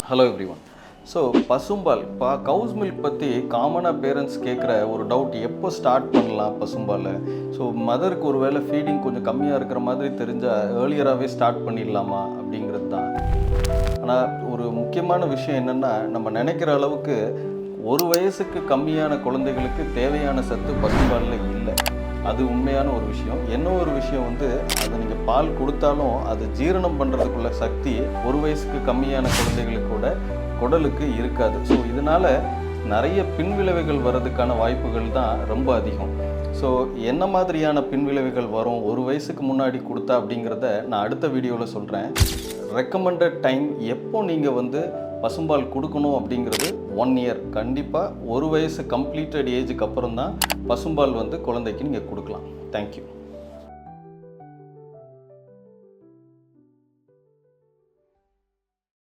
Hello everyone. So பசும்பால் இப்போ கவுஸ் milk பற்றி காமனாக பேரண்ட்ஸ் கேட்குற ஒரு டவுட், எப்போ ஸ்டார்ட் பண்ணலாம் பசும்பால்? ஸோ மதருக்கு ஒரு வேளை ஃபீடிங் கொஞ்சம் கம்மியாக இருக்கிற மாதிரி தெரிஞ்சால் ஏர்லியராகவே ஸ்டார்ட் பண்ணிடலாமா அப்படிங்கிறது தான். ஆனால் ஒரு முக்கியமான விஷயம் என்னென்னா, நம்ம நினைக்கிற அளவுக்கு ஒரு வயசுக்கு கம்மியான குழந்தைகளுக்கு தேவையான சத்து பசும்பாலில் இல்லை. அது உண்மையான ஒரு விஷயம். என்ன ஒரு விஷயம் வந்து, அதை நீங்கள் பால் கொடுத்தாலும் அது ஜீரணம் பண்ணுறதுக்குள்ள சக்தி ஒரு வயசுக்கு கம்மியான குழந்தைகளுக்கு கூட குடலுக்கு இருக்காது. ஸோ இதனால் நிறைய பின்விளைவுகள் வர்றதுக்கான வாய்ப்புகள் தான் ரொம்ப அதிகம். ஸோ என்ன மாதிரியான பின்விளைவுகள் வரும் ஒரு வயசுக்கு முன்னாடி கொடுத்தா அப்படிங்கிறத நான் அடுத்த வீடியோவில் சொல்கிறேன். ரெக்கமெண்டட் டைம் எப்போ நீங்கள் வந்து பசும்பால் கொடுக்கணும் அப்படிங்கிறது 1 இயர். கண்டிப்பாக ஒரு வயசு கம்ப்ளீட்டட் ஏஜுக்கு அப்புறம் தான் பசும்பால் வந்து குழந்தைக்கு நீங்கள் கொடுக்கலாம். தேங்க்யூ.